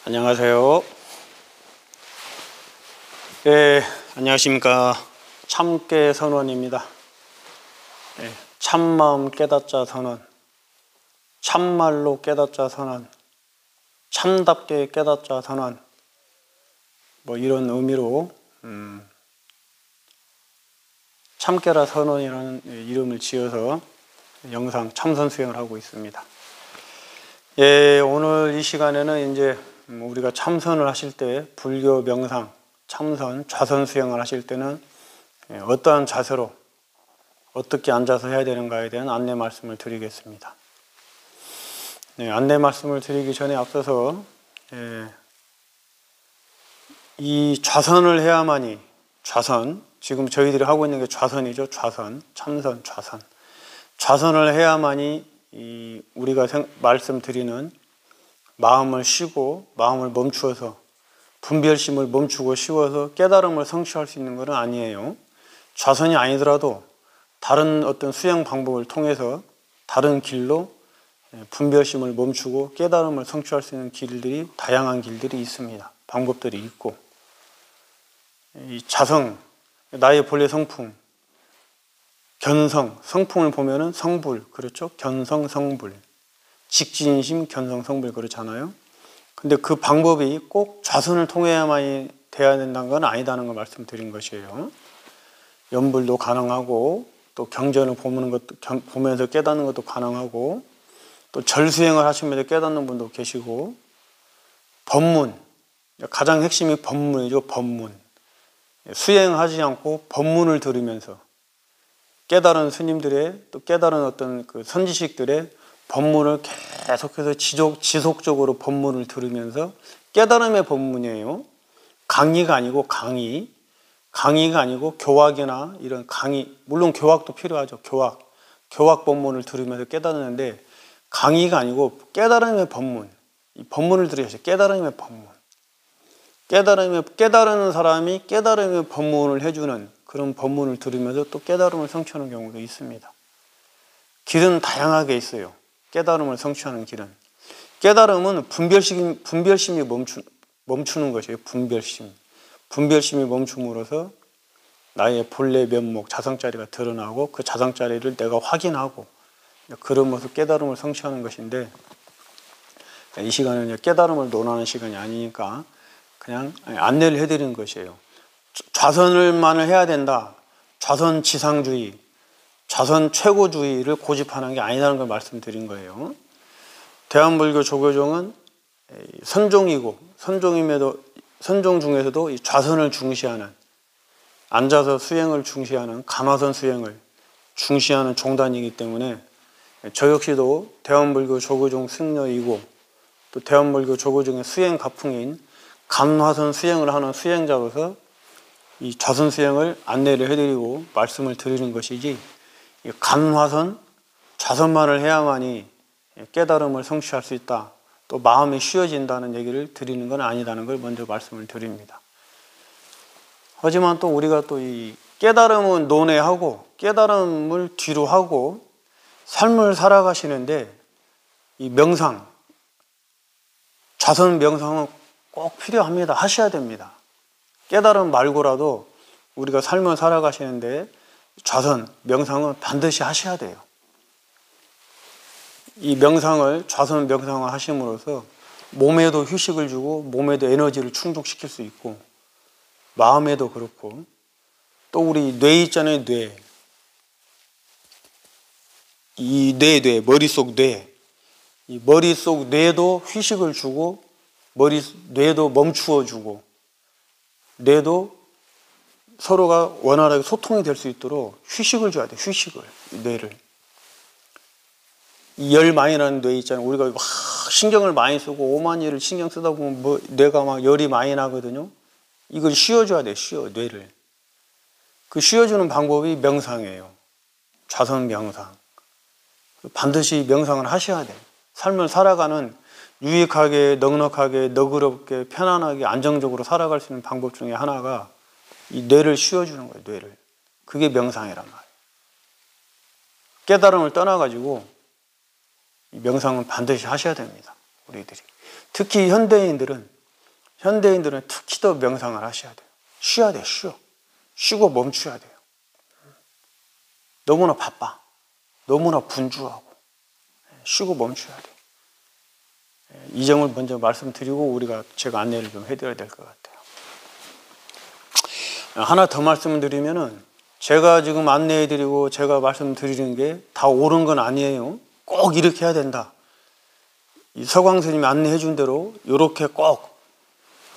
안녕하세요. 네, 안녕하십니까. 참깨 선원입니다. 네, 참마음 깨닫자 선원, 참말로 깨닫자 선원, 참답게 깨닫자 선원, 이런 의미로 참깨라 선원이라는 이름을 지어서 영상 참선 수행을 하고 있습니다. 예, 오늘 이 시간에는 이제 우리가 참선을 하실 때 불교 명상, 참선, 좌선 수행을 하실 때는 어떠한 자세로 어떻게 앉아서 해야 되는가에 대한 안내 말씀을 드리겠습니다. 네, 안내 말씀을 드리기 전에 앞서서 이 좌선을 해야만이, 좌선, 지금 저희들이 하고 있는 게 좌선이죠. 좌선, 참선, 좌선. 좌선을 해야만이 우리가 말씀드리는 마음을 쉬고 마음을 멈추어서 분별심을 멈추고 쉬워서 깨달음을 성취할 수 있는 것은 아니에요. 좌선이 아니더라도 다른 어떤 수행 방법을 통해서 다른 길로 분별심을 멈추고 깨달음을 성취할 수 있는 길들이, 다양한 길들이 있습니다. 방법들이 있고, 이 자성, 나의 본래 성품, 견성, 성품을 보면은 성불, 그렇죠? 견성, 성불, 직진심, 견성, 성불 그렇잖아요. 근데 그 방법이 꼭 좌선을 통해야만 돼야 된다는 건 아니다는 걸 말씀드린 것이에요. 연불도 가능하고, 또 경전을 보면서 깨닫는 것도 가능하고, 또 절수행을 하시면서 깨닫는 분도 계시고, 법문, 가장 핵심이 법문이죠. 법문. 수행하지 않고 법문을 들으면서 깨달은 스님들의, 또 깨달은 어떤 그 선지식들의 법문을 계속해서 지속적으로 법문을 들으면서 깨달음의 법문이에요. 강의가 아니고 강의. 강의가 아니고 교학이나 이런 강의, 물론 교학도 필요하죠. 교학 법문을 들으면서 깨닫는데, 강의가 아니고 깨달음의 법문. 이 법문을 들으셔서 깨달음의 법문. 깨달은 사람이 깨달음의 법문을 해주는 그런 법문을 들으면서 또 깨달음을 성취하는 경우도 있습니다. 길은 다양하게 있어요. 깨달음을 성취하는 길은. 깨달음은 분별심이 멈추는 것이에요. 분별심. 분별심이 멈춤으로써 나의 본래 면목, 자성자리가 드러나고 그 자성자리를 내가 확인하고 그러면서 깨달음을 성취하는 것인데, 이 시간은 깨달음을 논하는 시간이 아니니까 그냥 안내를 해드리는 것이에요. 좌선을만을 해야 된다. 좌선 지상주의, 좌선 최고주의를 고집하는 게 아니라는 걸 말씀드린 거예요. 대한불교 조교종은 선종이고, 선종 중에서도 이 좌선을 중시하는, 앉아서 수행을 중시하는, 감화선 수행을 중시하는 종단이기 때문에 저 역시도 대한불교 조교종 승려이고, 또 대한불교 조교종의 수행 가풍인 감화선 수행을 하는 수행자로서 이 좌선 수행을 안내를 해드리고 말씀을 드리는 것이지, 감화선, 좌선만을 해야만이 깨달음을 성취할 수 있다, 또 마음이 쉬워진다는 얘기를 드리는 건 아니다는 걸 먼저 말씀을 드립니다. 하지만 또 우리가 또 이 깨달음은 논외하고 깨달음을 뒤로 하고 삶을 살아가시는데, 이 명상, 좌선 명상은 꼭 필요합니다. 하셔야 됩니다. 깨달음 말고라도 우리가 삶을 살아가시는데 좌선, 명상은 반드시 하셔야 돼요. 이 명상을, 좌선 명상을 하심으로써 몸에도 휴식을 주고 몸에도 에너지를 충족시킬 수 있고, 마음에도 그렇고, 또 우리 뇌 있잖아요. 뇌. 이 뇌, 머릿속 뇌. 이 머릿속 뇌도 휴식을 주고, 뇌도 멈추어 주고, 뇌도 서로가 원활하게 소통이 될 수 있도록 휴식을 줘야 돼. 휴식을, 뇌를. 이 열 많이 나는 뇌 있잖아요. 우리가 막 신경을 많이 쓰고 오만 일을 신경 쓰다 보면 뇌가 막 열이 많이 나거든요. 이걸 쉬어줘야 돼. 뇌를. 그 쉬어주는 방법이 명상이에요. 좌선 명상. 반드시 명상을 하셔야 돼. 삶을 살아가는 유익하게, 넉넉하게, 너그럽게, 편안하게, 안정적으로 살아갈 수 있는 방법 중에 하나가 이 뇌를 쉬어주는 거예요. 뇌를. 그게 명상이란 말이에요. 깨달음을 떠나가지고 이 명상은 반드시 하셔야 됩니다. 우리들이. 특히 현대인들은 현대인들은 특히 더 명상을 하셔야 돼요. 쉬어야 돼요. 쉬고 멈춰야 돼요. 너무나 바빠. 너무나 분주하고. 쉬고 멈춰야 돼요. 이 점을 먼저 말씀드리고 제가 안내를 좀 해드려야 될 것 같아요. 하나 더 말씀을 드리면은 제가 지금 안내해드리고 제가 말씀드리는 게 다 옳은 건 아니에요. 꼭 이렇게 해야 된다. 이 서광 스님이 안내해 준 대로 이렇게 꼭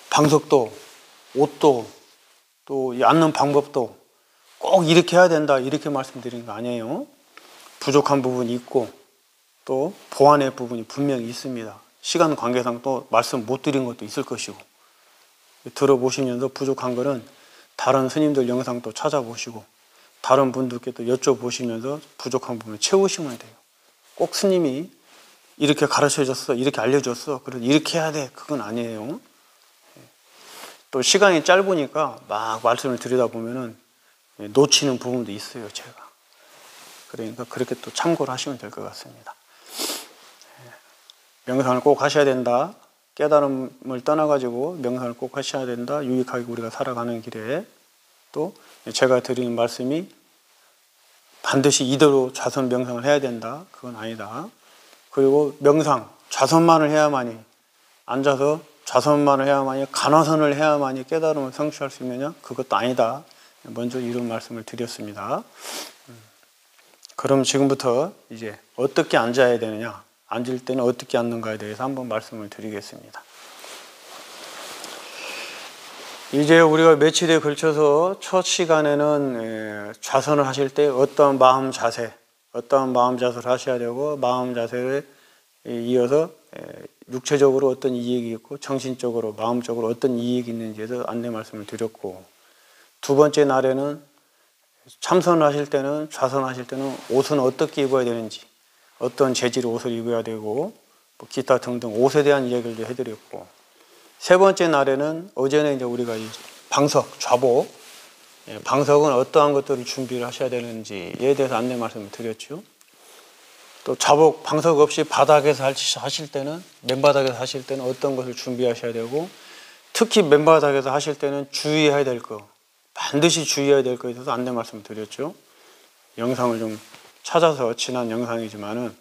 방석도 옷도 또 앉는 방법도 꼭 이렇게 해야 된다 이렇게 말씀드리는 거 아니에요. 부족한 부분이 있고 또 보완의 부분이 분명히 있습니다. 시간 관계상 또 말씀 못 드린 것도 있을 것이고 들어보시면서 부족한 거는 다른 스님들 영상도 찾아보시고 다른 분들께 또 여쭤보시면서 부족한 부분을 채우시면 돼요. 꼭 스님이 이렇게 가르쳐줬어, 이렇게 알려줬어, 그래서 이렇게 해야 돼, 그건 아니에요. 또 시간이 짧으니까 막 말씀을 드리다 보면은 놓치는 부분도 있어요, 제가. 그러니까 그렇게 또 참고를 하시면 될 것 같습니다. 명상을 꼭 하셔야 된다. 깨달음을 떠나가지고 명상을 꼭 하셔야 된다. 유익하게 우리가 살아가는 길에 또 제가 드리는 말씀이 반드시 이대로 좌선 명상을 해야 된다. 그건 아니다. 그리고 명상, 좌선만을 해야만이 앉아서 좌선만을 해야만이 간화선을 해야만이 깨달음을 성취할 수 있느냐? 그것도 아니다. 먼저 이런 말씀을 드렸습니다. 그럼 지금부터 이제 어떻게 앉아야 되느냐? 앉을 때는 어떻게 앉는가에 대해서 한번 말씀을 드리겠습니다. 이제 우리가 며칠에 걸쳐서 첫 시간에는 좌선을 하실 때 어떠한 마음 자세를 하셔야 되고 마음 자세에 이어서 육체적으로 어떤 이익이 있고 정신적으로 마음적으로 어떤 이익이 있는지에서 안내 말씀을 드렸고 두 번째 날에는 참선을 하실 때는 좌선하실 때는 옷은 어떻게 입어야 되는지 어떤 재질의 옷을 입어야 되고 뭐 기타 등등 옷에 대한 이야기를 해드렸고 세 번째 날에는 어제는 이제 우리가 이 방석, 좌복, 방석은 어떠한 것들을 준비를 하셔야 되는지에 대해서 안내 말씀을 드렸죠. 또 좌복, 방석 없이 바닥에서 하실 때는 맨바닥에서 하실 때는 어떤 것을 준비하셔야 되고 특히 맨바닥에서 하실 때는 주의해야 될 거, 반드시 주의해야 될 거에 대해서 안내 말씀을 드렸죠. 영상을 좀 찾아서 지난 영상이지만은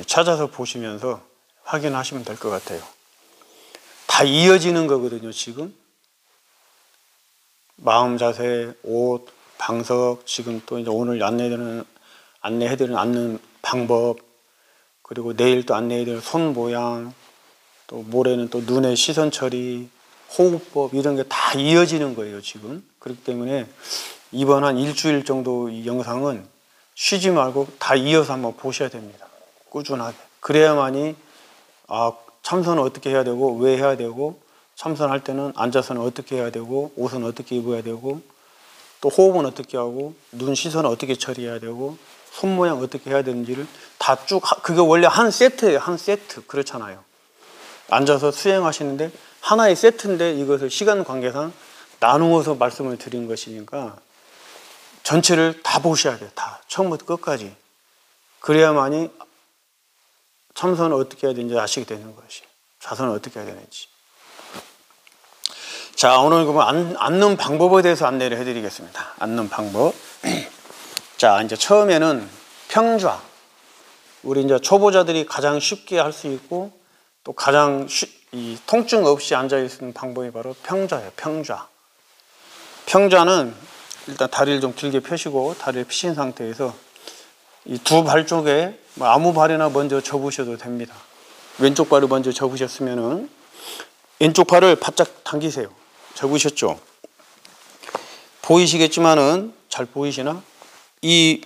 찾아서 보시면서 확인하시면 될 것 같아요. 다 이어지는 거거든요, 지금. 마음 자세, 옷, 방석, 지금 또 이제 오늘 안내해드리는 앉는 방법, 그리고 내일 또 안내해드리는 손 모양, 또 모레는 또 눈의 시선 처리, 호흡법, 이런 게 다 이어지는 거예요, 지금. 그렇기 때문에 이번 한 일주일 정도 이 영상은 쉬지 말고 다 이어서 한번 보셔야 됩니다. 꾸준하게. 그래야만이, 참선은 어떻게 해야 되고 왜 해야 되고 참선할 때는 앉아서는 어떻게 해야 되고 옷은 어떻게 입어야 되고 또 호흡은 어떻게 하고 눈 시선은 어떻게 처리해야 되고 손 모양 어떻게 해야 되는지를 다 쭉 그게 원래 한 세트예요. 한 세트. 그렇잖아요. 앉아서 수행하시는데 하나의 세트인데 이것을 시간 관계상 나누어서 말씀을 드린 것이니까 전체를 다 보셔야 돼요. 다 처음부터 끝까지. 그래야만이 참선을 어떻게 해야 되는지 아시게 되는 것이. 좌선을 어떻게 해야 되는지. 자, 오늘 그러면 앉는 방법에 대해서 안내를 해드리겠습니다. 앉는 방법. 자, 이제 처음에는 평좌. 우리 이제 초보자들이 가장 쉽게 할 수 있고 또 가장 이 통증 없이 앉아 있는 방법이 바로 평좌예요. 평좌. 평좌는 일단 다리를 좀 길게 펴시고 다리를 펴신 상태에서 이 두 발 쪽에 아무 발이나 먼저 접으셔도 됩니다. 왼쪽 발을 먼저 접으셨으면은 왼쪽 발을 바짝 당기세요. 접으셨죠? 보이시겠지만은 잘 보이시나? 이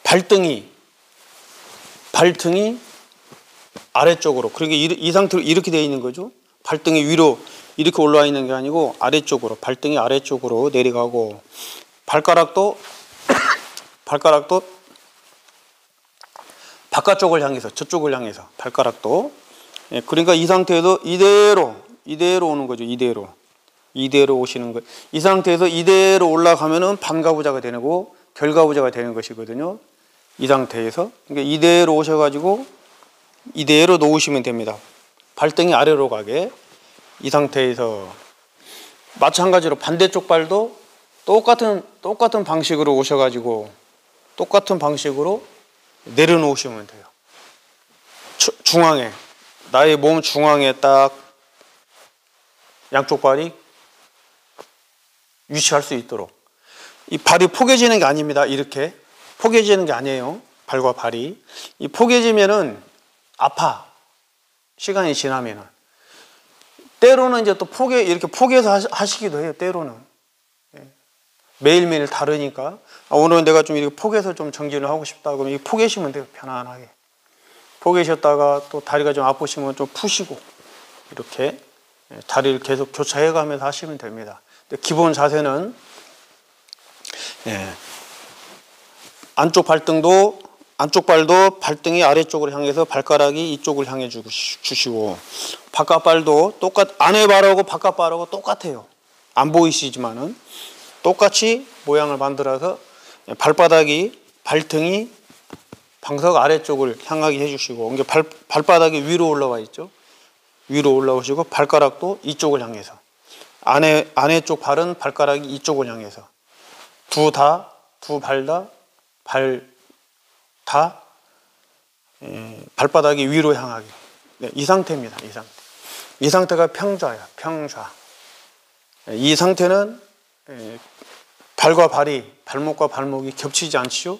발등이 아래쪽으로, 그러니까 이 상태로 이렇게 되어 있는 거죠. 발등이 위로 이렇게 올라와 있는 게 아니고 아래쪽으로, 발등이 아래쪽으로 내려가고 발가락도 바깥쪽을 향해서, 저쪽을 향해서 발가락도. 그러니까 이 상태에서 이대로 오는 거죠. 이대로 오시는 거예요. 이 상태에서 이대로 올라가면은 반가부좌가 되고 결가부좌가 되는 것이거든요. 이 상태에서. 그러니까 이대로 오셔가지고 이대로 놓으시면 됩니다. 발등이 아래로 가게. 이 상태에서 마찬가지로 반대쪽 발도 똑같은 방식으로 오셔가지고 똑같은 방식으로 내려놓으시면 돼요. 중앙에, 나의 몸 중앙에 딱 양쪽 발이 위치할 수 있도록. 이 발이 포개지는 게 아닙니다. 이렇게 포개지는 게 아니에요. 발과 발이. 이 포개지면은 아파. 시간이 지나면은. 때로는 이제 또 이렇게 포개서 하시기도 해요. 때로는. 매일매일 다르니까. 오늘은 내가 좀 이렇게 포개서 좀 정진을 하고 싶다. 그러면 이 포개시면 돼요. 편안하게. 포개셨다가 또 다리가 좀 아프시면 좀 푸시고. 이렇게 다리를 계속 교차해 가면서 하시면 됩니다. 기본 자세는 안쪽 발도 발등이 아래쪽으로 향해서 발가락이 이쪽을 향해 주시고, 바깥 발도 안에 발하고 바깥 발하고 똑같아요. 안 보이시지만은 똑같이 모양을 만들어서 발등이 방석 아래쪽을 향하게 해주시고, 이게 발바닥이 위로 올라와 있죠. 위로 올라오시고 발가락도 이쪽을 향해서, 안쪽 발은 발가락이 이쪽을 향해서, 두 발 다 발바닥이 위로 향하게. 이 상태입니다. 이 상태가 평좌예요. 평좌. 이 상태는 발목과 발목이 겹치지 않지요.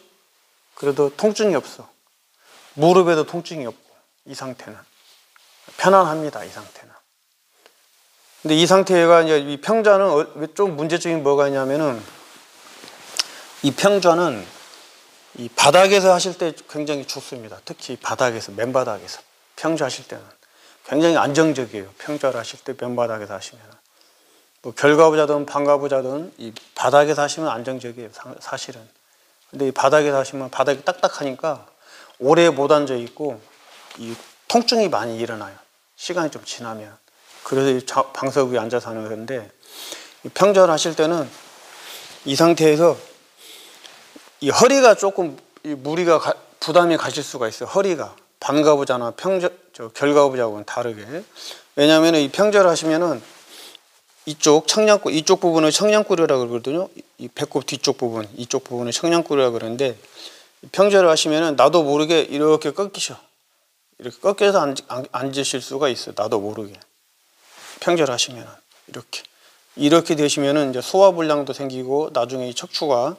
그래도 통증이 없어. 무릎에도 통증이 없고. 이 상태는 편안합니다. 이 상태는. 근데 이 상태가 이제 이 평좌는 좀 문제점이 뭐가 있냐면은, 이 평좌는 이 바닥에서 하실 때 굉장히 좋습니다. 특히 바닥에서, 맨바닥에서 평좌 하실 때는 굉장히 안정적이에요. 평좌를 하실 때 맨바닥에서 하시면, 뭐 결과부자든 반가부자든 이 바닥에서 하시면 안정적이에요. 사실은. 근데 이 바닥에서 하시면 바닥이 딱딱하니까 오래 못 앉아 있고 이 통증이 많이 일어나요. 시간이 좀 지나면. 그래서 이 방석 위에 앉아서 하는 건데, 이 평좌를 하실 때는 이 상태에서 이 허리가 조금 부담이 가실 수가 있어요. 허리가 반가부자나 결가부자하고는 다르게. 왜냐하면 이 평좌를 하시면은 이쪽 부분을 청량골이라고 그러거든요. 이 배꼽 뒤쪽 부분, 이쪽 부분을 청량골이라고 그러는데, 평좌를 하시면은 나도 모르게 이렇게 꺾이셔. 이렇게 꺾여서 앉으실 수가 있어요. 나도 모르게. 평좌를 하시면은 이렇게 되시면은 이제 소화불량도 생기고 나중에 이 척추가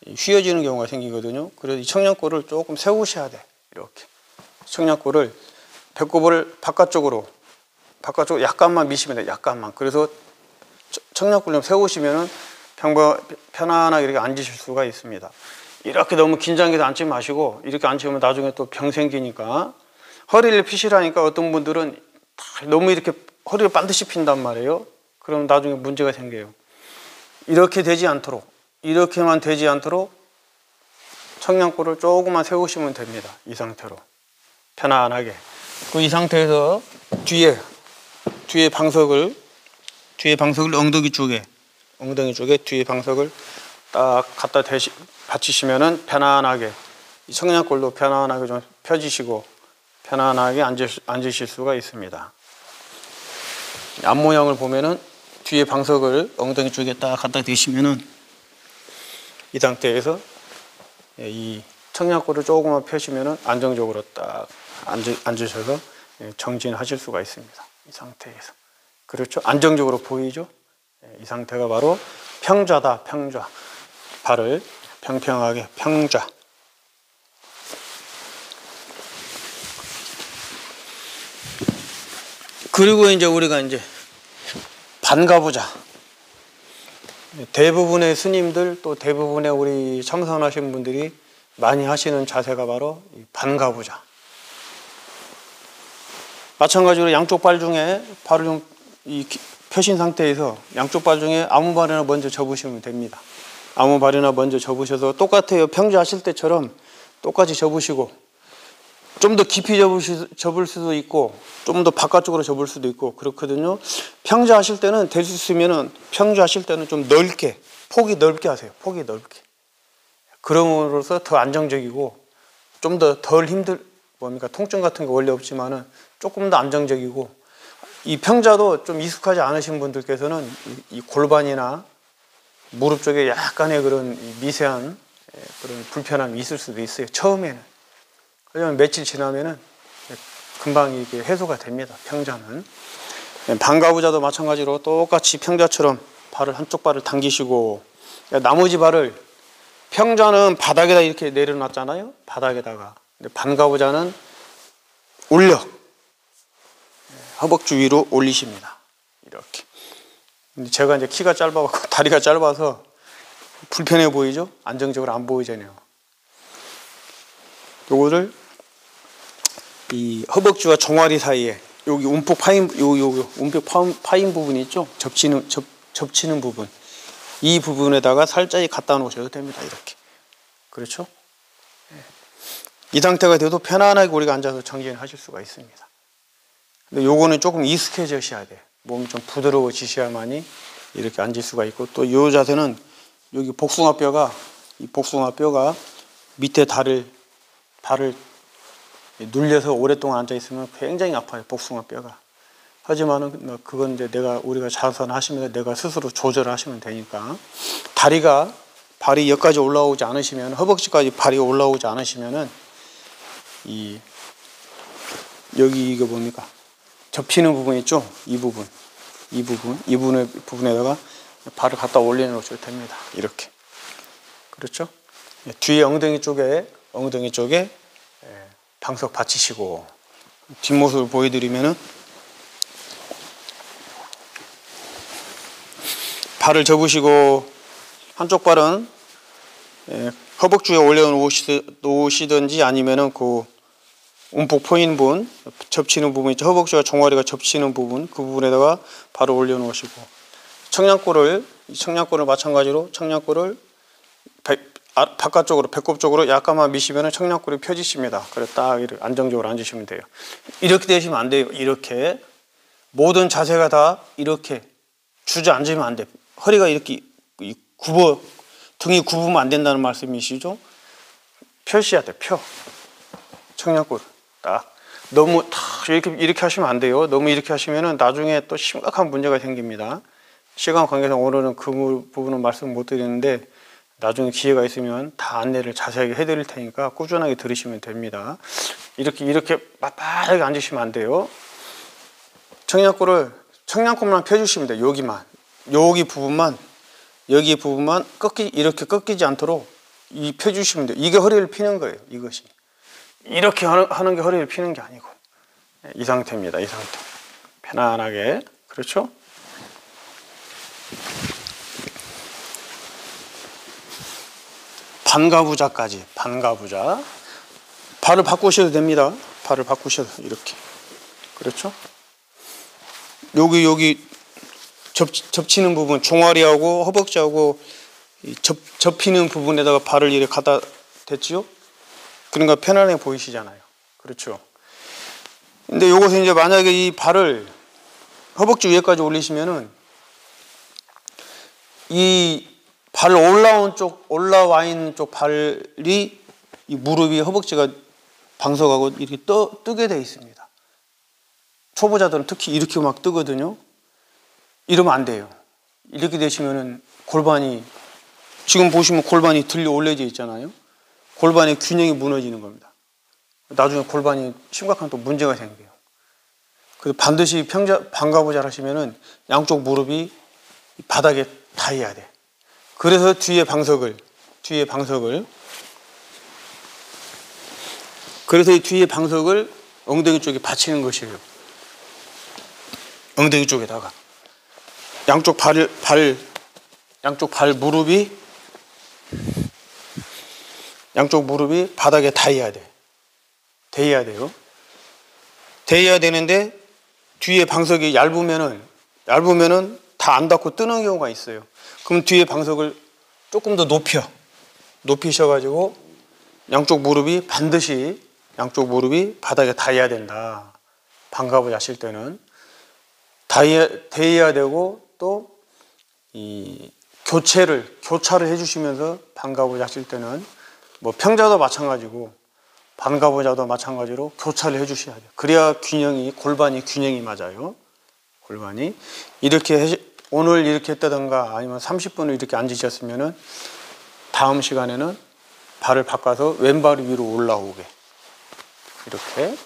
휘어지는 경우가 생기거든요. 그래서 이 청량골을 조금 세우셔야 돼. 이렇게 청량골을, 배꼽을 바깥쪽으로 약간만 미시면 돼. 약간만. 그래서 청량골 좀 세우시면은 편안하게 이렇게 앉으실 수가 있습니다. 이렇게 너무 긴장해서 앉지 마시고, 이렇게 앉으면 나중에 또 병 생기니까. 허리를 피시라니까 어떤 분들은 너무 이렇게 허리를 반드시 핀단 말이에요. 그럼 나중에 문제가 생겨요. 이렇게만 되지 않도록 청량골을 조금만 세우시면 됩니다. 이 상태로 편안하게. 이 상태에서 뒤에 방석을 엉덩이 쪽에 뒤에 방석을 딱 갖다 받치시면은 편안하게, 이 청량골도 편안하게 좀 펴지시고 편안하게 앉으실 수가 있습니다. 앞 모양을 보면은 뒤에 방석을 엉덩이 쪽에 딱 갖다 대시면은 이 상태에서 이 청량골을 조금만 펴시면은 안정적으로 딱 앉으셔서 정진하실 수가 있습니다. 이 상태에서. 그렇죠? 안정적으로 보이죠? 이 상태가 바로 평좌다. 평좌. 발을 평평하게 평좌. 그리고 이제 우리가 반가부자. 대부분의 스님들, 또 대부분의 우리 참선하신 분들이 많이 하시는 자세가 바로 이 반가부자. 마찬가지로 양쪽 발 중에 발을 좀 펴신 상태에서 양쪽 발 중에 아무 발이나 먼저 접으시면 됩니다. 아무 발이나 먼저 접으셔서 똑같아요. 평좌 하실 때처럼 똑같이 접으시고, 좀 더 깊이 접을 수도 있고 좀 더 바깥쪽으로 접을 수도 있고 그렇거든요. 평좌 하실 때는 될 수 있으면은 평좌 하실 때는 좀 넓게, 폭이 넓게 하세요. 폭이 넓게. 그럼으로써 더 안정적이고 좀 더 덜 통증 같은 게 원래 없지만은 조금 더 안정적이고 이 평자도 좀 익숙하지 않으신 분들께서는 이 골반이나 무릎 쪽에 약간의 그런 미세한 그런 불편함이 있을 수도 있어요. 처음에는. 하지만 며칠 지나면은 금방 이게 해소가 됩니다. 평자는. 반가부자도 마찬가지로 똑같이 평자처럼 발을 한쪽 발을 당기시고, 나머지 발을, 평자는 바닥에다 이렇게 내려놨잖아요. 바닥에다가. 근데 반가부자는 올려, 허벅지 위로 올리십니다. 이렇게. 근데 제가 이제 키가 짧아갖고 다리가 짧아서 불편해 보이죠? 안정적으로 안 보이잖아요. 요거를 이 허벅지와 종아리 사이에 여기 움푹 파인 움푹 파인 부분이 있죠? 접치는 부분. 이 부분에다가 살짝 갖다 놓으셔도 됩니다. 이렇게. 그렇죠? 이 상태가 돼도 편안하게 우리가 앉아서 정진을 하실 수가 있습니다. 근데 요거는 조금 익숙해지셔야 돼. 몸이 좀 부드러워지셔야만이 이렇게 앉을 수가 있고, 또 이 자세는 여기 복숭아뼈가, 이 복숭아뼈가 밑에 발을 눌려서 오랫동안 앉아 있으면 굉장히 아파요. 복숭아뼈가. 하지만은 그건 이제 우리가 자선을 하시면서 내가 스스로 조절을 하시면 되니까. 발이 여기까지 올라오지 않으시면, 허벅지까지 발이 올라오지 않으시면은 여기 이거 뭡니까? 접히는 부분 있죠? 이 부분에다가 발을 갖다 올려놓으셔도 됩니다. 이렇게. 그렇죠? 뒤에 엉덩이 쪽에 방석 받치시고, 뒷모습을 보여드리면은, 발을 접으시고, 한쪽 발은 허벅지에 올려놓으시든지 아니면은 그 움푹 포인 부분, 접치는 부분 있죠. 허벅지와 종아리가 접치는 부분, 그 부분에다가 발을 올려놓으시고, 청량골을 마찬가지로 청량골을 바깥쪽으로, 배꼽 쪽으로 약간만 미시면 청량골이 펴지십니다. 그래 딱 이렇게 안정적으로 앉으시면 돼요. 이렇게 되시면 안 돼요. 이렇게 모든 자세가 다 이렇게 주저앉으면 안 돼요. 허리가 이렇게 등이 굽으면 안 된다는 말씀이시죠? 펴셔야 돼. 청량골 딱. 너무 딱 이렇게 하시면 안 돼요. 너무 이렇게 하시면은 나중에 또 심각한 문제가 생깁니다. 시간 관계상 오늘은 그 부분은 말씀 못 드리는데, 나중에 기회가 있으면 다 안내를 자세하게 해드릴 테니까 꾸준하게 들으시면 됩니다. 이렇게 빳빳하게 앉으시면 안 돼요. 청량골만 펴주시면 돼요. 여기 부분만 이렇게 꺾이지 않도록 펴주시면 돼요. 이게 허리를 피는 거예요. 이것이. 이렇게 하는 게 허리를 피는 게 아니고. 이 상태입니다. 이 상태. 편안하게. 그렇죠? 반가부자까지. 발을 바꾸셔도 됩니다. 발을 바꾸셔도 이렇게. 그렇죠? 여기 접치는 부분, 종아리하고 허벅지하고 접히는 부분에다가 발을 이렇게 갖다 댔지요? 그러니까 편안해 보이시잖아요. 그렇죠? 근데 요것은 이제 만약에 이 발을 허벅지 위에까지 올리시면은 이 발 올라와 있는 쪽 발이, 이 무릎이 허벅지가 방석하고 이렇게 뜨게 돼 있습니다. 초보자들은 특히 이렇게 막 뜨거든요. 이러면 안 돼요. 이렇게 되시면은 지금 보시면 골반이 들려 올려져 있잖아요. 골반의 균형이 무너지는 겁니다. 나중에 골반이 심각한 또 문제가 생겨요. 그래서 반드시 반가부자를 하시면은 양쪽 무릎이 바닥에 닿아야 돼. 그래서 뒤에 방석을 엉덩이 쪽에 받치는 것이에요. 엉덩이 쪽에다가 양쪽 무릎이 바닥에 닿아야 돼요. 닿아야 되는데 뒤에 방석이 얇으면은 다 안 닿고 뜨는 경우가 있어요. 그럼 뒤에 방석을 조금 더 높이셔가지고 양쪽 무릎이 바닥에 닿아야 된다. 반갑을 하실 때는 닿아야 되고, 또 이 교차를 해주시면서 반갑을 하실 때는 뭐 평자도 마찬가지고 반가부자도 마찬가지로 교차를 해주셔야 돼요. 그래야 골반이 균형이 맞아요. 골반이. 이렇게 오늘 이렇게 했다던가 아니면 30분을 이렇게 앉으셨으면은 다음 시간에는 발을 바꿔서 왼발 위로 올라오게 이렇게.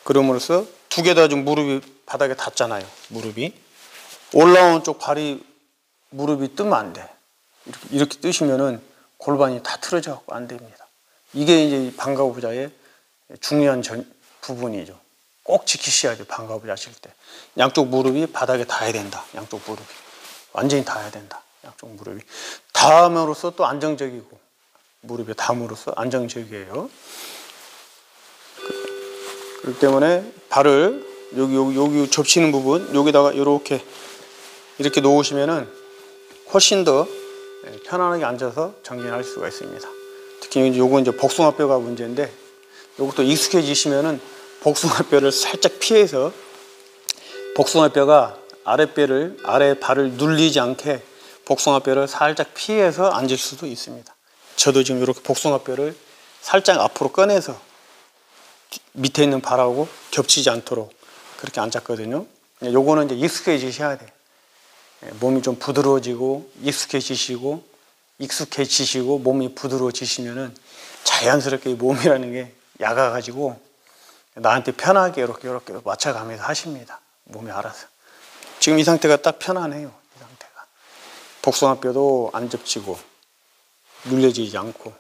그럼으로써 두 개 다 좀 무릎이 바닥에 닿잖아요. 무릎이 올라온 쪽 발이 무릎이 뜨면 안 돼. 이렇게 뜨시면은 골반이 다 틀어져 갖고 안 됩니다. 이게 이제 방가부자의 중요한 부분이죠. 꼭 지키셔야 돼요. 방가부자 하실 때 양쪽 무릎이 바닥에 닿아야 된다. 양쪽 무릎이 완전히 닿아야 된다. 양쪽 무릎이 닿음으로써 또 안정적이고, 무릎에 닿음으로써 안정적이에요. 그렇기 때문에 발을 여기 접치는 부분 여기다가 이렇게 놓으시면은 훨씬 더 편안하게 앉아서 정진할 수가 있습니다. 특히 요거 이제 복숭아뼈가 문제인데, 요것도 익숙해지시면은 복숭아뼈를 살짝 피해서, 복숭아뼈가 아래 발을 눌리지 않게 복숭아뼈를 살짝 피해서 앉을 수도 있습니다. 저도 지금 이렇게 복숭아뼈를 살짝 앞으로 꺼내서 밑에 있는 발하고 겹치지 않도록 그렇게 앉았거든요. 요거는 이제 익숙해지셔야 돼요. 몸이 좀 부드러워지고 익숙해지시고 몸이 부드러워지시면은 자연스럽게 몸이라는 게 약아가지고 나한테 편하게 이렇게 맞춰가면서 하십니다. 몸이 알아서. 지금 이 상태가 딱 편안해요. 이 상태가. 복숭아뼈도 안 접치고 눌려지지 않고,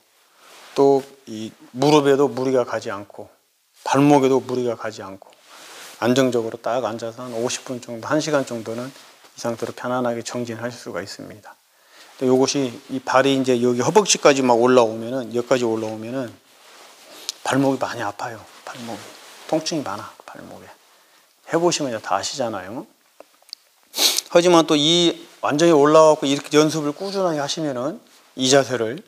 또 이 무릎에도 무리가 가지 않고 발목에도 무리가 가지 않고 안정적으로 딱 앉아서 한 50분 정도, 1시간 정도는 이 상태로 편안하게 정진할 수가 있습니다. 이것이 이 발이 이제 여기 허벅지까지 막 올라오면은, 여기까지 올라오면은 발목이 많이 아파요. 발목이 통증이 많아. 발목에 해보시면 다 아시잖아요. 하지만 또 이 완전히 올라와서 이렇게 연습을 꾸준하게 하시면은, 이 자세를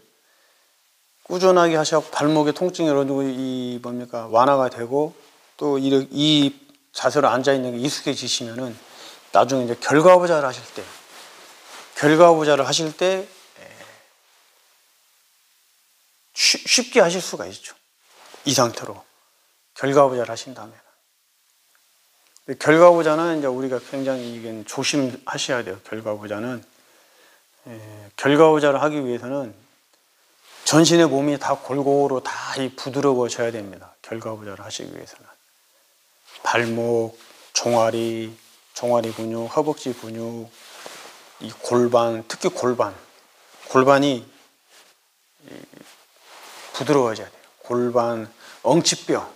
꾸준하게 하셔서 발목의 통증이 어느 정도 완화가 되고, 또 이 자세로 앉아 있는 게 익숙해지시면은 나중에 이제 결과부자를 하실 때 쉽게 하실 수가 있죠. 이 상태로 결과부자를 하신다면. 결과부자는 이제 우리가 굉장히 이게 조심하셔야 돼요. 결과부자를 하기 위해서는 전신의 몸이 다 골고루 다 부드러워져야 됩니다. 결과부자를 하시기 위해서는 발목, 종아리 근육, 허벅지 근육, 이 골반, 특히 골반이 부드러워져야 돼요. 골반, 엉치뼈,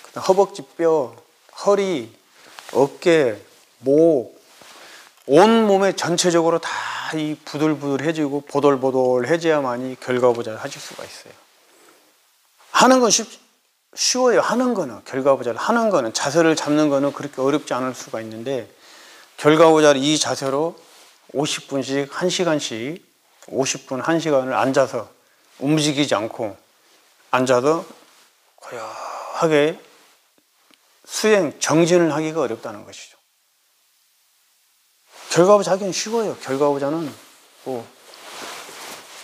그다음 허벅지뼈, 허리, 어깨, 목, 온 몸에 전체적으로 다 이 부들부들해지고 보들보들해져야만이 결과부자를 하실 수가 있어요. 하는 건 쉬워요. 하는 거는, 결과부자를 하는 거는, 자세를 잡는 거는 그렇게 어렵지 않을 수가 있는데, 결과부자를 이 자세로 50분씩 1시간씩 50분 1시간을 앉아서 움직이지 않고 앉아서 고요하게 정진을 하기가 어렵다는 것이죠. 결과부자 하기는 쉬워요. 결과부자는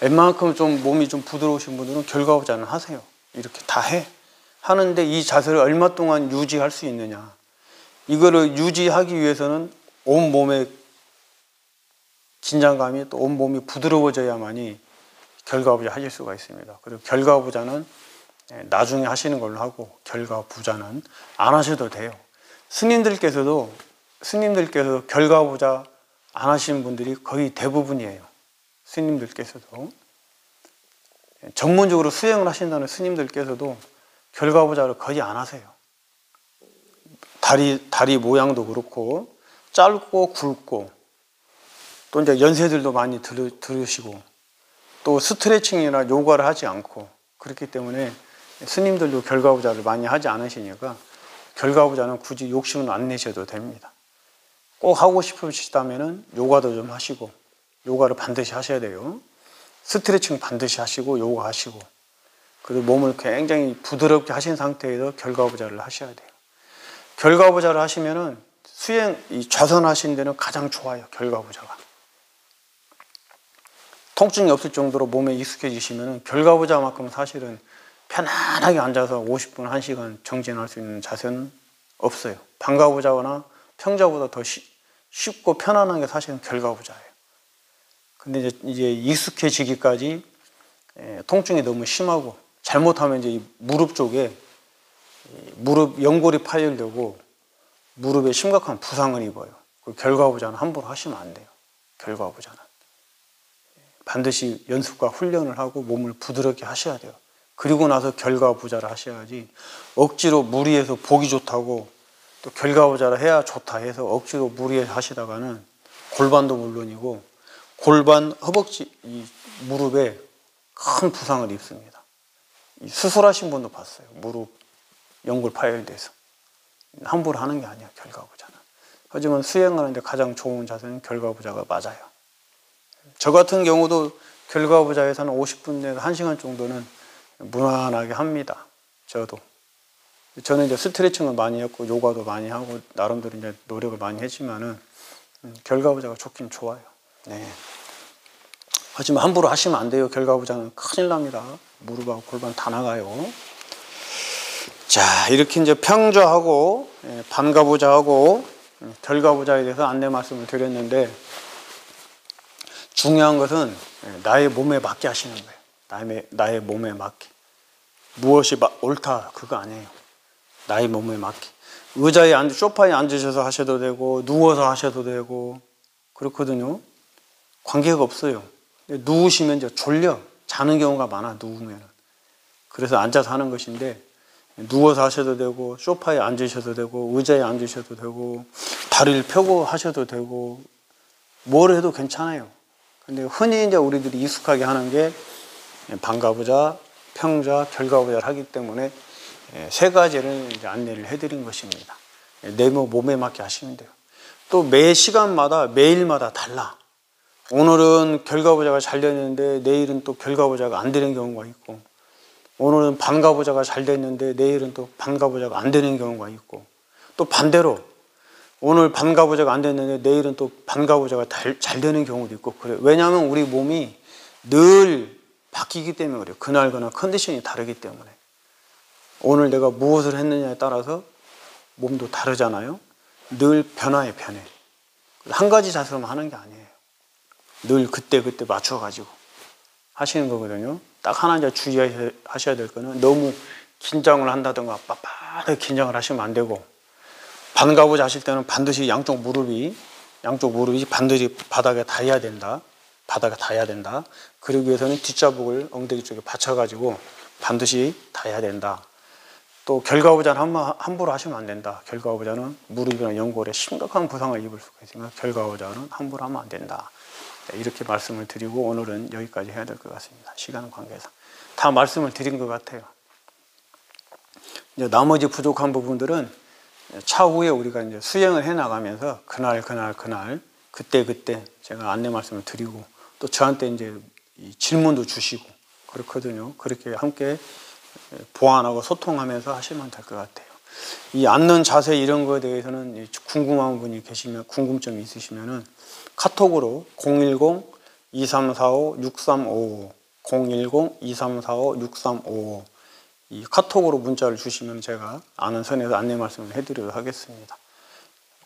웬만큼 좀 몸이 좀 부드러우신 분들은 결과부자는 하세요. 이렇게 다 하는데, 이 자세를 얼마 동안 유지할 수 있느냐, 이거를 유지하기 위해서는 온 몸의 긴장감이, 또 온 몸이 부드러워져야만이 결과부자 하실 수가 있습니다. 그리고 결과부자는 나중에 하시는 걸로 하고, 결과부자는 안 하셔도 돼요. 스님들께서도 결과부자 안 하시는 분들이 거의 대부분이에요. 스님들께서도 전문적으로 수행을 하신다는 스님들께서도 결과부자를 거의 안 하세요. 다리 모양도 그렇고 짧고 굵고, 또 이제 연세들도 많이 들으시고, 또 스트레칭이나 요가를 하지 않고, 그렇기 때문에 스님들도 결과부자를 많이 하지 않으시니까 결과부자는 굳이 욕심은 안 내셔도 됩니다. 꼭 하고 싶으시다면은 요가도 좀 하시고, 요가를 반드시 하셔야 돼요. 스트레칭 반드시 하시고, 요가 하시고, 그리고 몸을 굉장히 부드럽게 하신 상태에서 결과부자를 하셔야 돼요. 결과부자를 하시면은 이 좌선하신 데는 가장 좋아요. 결과부자가 통증이 없을 정도로 몸에 익숙해지시면은 결과부자만큼 사실은 편안하게 앉아서 50분 1시간 정진할 수 있는 자세는 없어요. 반가부자나 평자보다 더 쉽고 편안한 게 사실은 결과부자예요. 근데 이제 익숙해지기까지 통증이 너무 심하고 잘못하면 이제 이 무릎 쪽에 무릎 연골이 파열되고 무릎에 심각한 부상을 입어요. 그 결과부자는 함부로 하시면 안 돼요. 결과부자는 반드시 연습과 훈련을 하고 몸을 부드럽게 하셔야 돼요. 그리고 나서 결과부자를 하셔야지 억지로 무리해서 보기 좋다고 또 결과부자를 해야 좋다 해서 억지로 무리해서 하시다가는 골반도 물론이고 골반, 허벅지, 이 무릎에 큰 부상을 입습니다. 수술하신 분도 봤어요. 무릎 연골 파열돼서. 함부로 하는 게 아니야, 결과부자는. 하지만 수행하는데 가장 좋은 자세는 결과부자가 맞아요. 저 같은 경우도 결과부자에서는 50분 내에서 1시간 정도는 무난하게 합니다. 저는 이제 스트레칭을 많이 했고 요가도 많이 하고 나름대로 이제 노력을 많이 했지만은 결과부자가 좋긴 좋아요. 네. 하지만 함부로 하시면 안 돼요. 결과부자는 큰일 납니다. 무릎하고 골반 다 나가요. 자, 이렇게 이제 평자하고 반가부자하고 결과부자에 대해서 안내 말씀을 드렸는데 중요한 것은 나의 몸에 맞게 하시는 거예요. 나의 몸에 맞게. 무엇이 옳다 그거 아니에요. 나의 몸에 맞게. 의자에 소파에 앉으셔서 하셔도 되고 누워서 하셔도 되고 그렇거든요. 관계가 없어요. 누우시면 이제 졸려 자는 경우가 많아. 누우면. 그래서 앉아서 하는 것인데 누워서 하셔도 되고 소파에 앉으셔도 되고 의자에 앉으셔도 되고 다리를 펴고 하셔도 되고 뭘 해도 괜찮아요. 근데 흔히 이제 우리들이 익숙하게 하는 게 반가부자, 평자, 결과부자를 하기 때문에 세 가지를 이제 안내를 해드린 것입니다. 내 몸에 맞게 하시면 돼요. 또 매 시간마다 매일마다 달라. 오늘은 결과부자가 잘 됐는데 내일은 또 결과부자가 안 되는 경우가 있고 오늘은 반가부자가 잘 됐는데 내일은 또 반가부자가 안 되는 경우가 있고 또 반대로 오늘 반가부자가 안 됐는데 내일은 또 반가부자가 잘 되는 경우도 있고 그래요. 왜냐하면 우리 몸이 늘 바뀌기 때문에 그래요. 그날그날 컨디션이 다르기 때문에. 오늘 내가 무엇을 했느냐에 따라서 몸도 다르잖아요. 늘 변화해. 한 가지 자세로만 하는 게 아니에요. 늘 그때 맞춰가지고 하시는 거거든요. 딱 하나 이제 주의하셔야 될 거는 너무 긴장을 한다든가 빳빳하게 긴장을 하시면 안 되고 반가부자 하실 때는 반드시 양쪽 무릎이 반드시 바닥에 닿아야 된다. 그러기 위해서는 뒷자복을 엉덩이 쪽에 받쳐가지고 반드시 닿아야 된다. 또 결과부자는 함부로 하시면 안 된다. 결과부자는 무릎이나 연골에 심각한 부상을 입을 수가 있으니까 결과부자는 함부로 하면 안 된다. 이렇게 말씀을 드리고 오늘은 여기까지 해야 될 것 같습니다. 시간 관계상 다 말씀을 드린 것 같아요. 이제 나머지 부족한 부분들은 차후에 우리가 이제 수행을 해 나가면서 그날 그때 제가 안내 말씀을 드리고 또 저한테 이제 질문도 주시고 그렇거든요. 그렇게 함께 보완하고 소통하면서 하시면 될 것 같아요. 이 앉는 자세 이런 거에 대해서는 궁금한 분이 계시면 궁금점이 있으시면은 카톡으로 010-2345-6355 010-2345-6355 이 카톡으로 문자를 주시면 제가 아는 선에서 안내 말씀을 해드리도록 하겠습니다.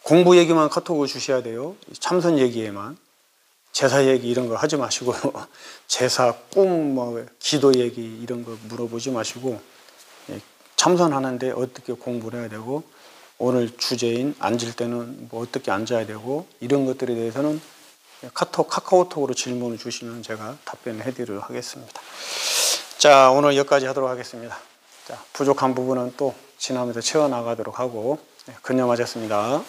공부 얘기만 카톡으로 주셔야 돼요. 참선 얘기에만. 제사 얘기 이런 거 하지 마시고 제사, 꿈, 기도 얘기 이런 거 물어보지 마시고 참선하는데 어떻게 공부를 해야 되고 오늘 주제인 앉을 때는 뭐 어떻게 앉아야 되고 이런 것들에 대해서는 카카오톡으로 질문을 주시면 제가 답변을 해드리도록 하겠습니다. 자, 오늘 여기까지 하도록 하겠습니다. 자, 부족한 부분은 또 지나면서 채워나가도록 하고 근념하셨습니다.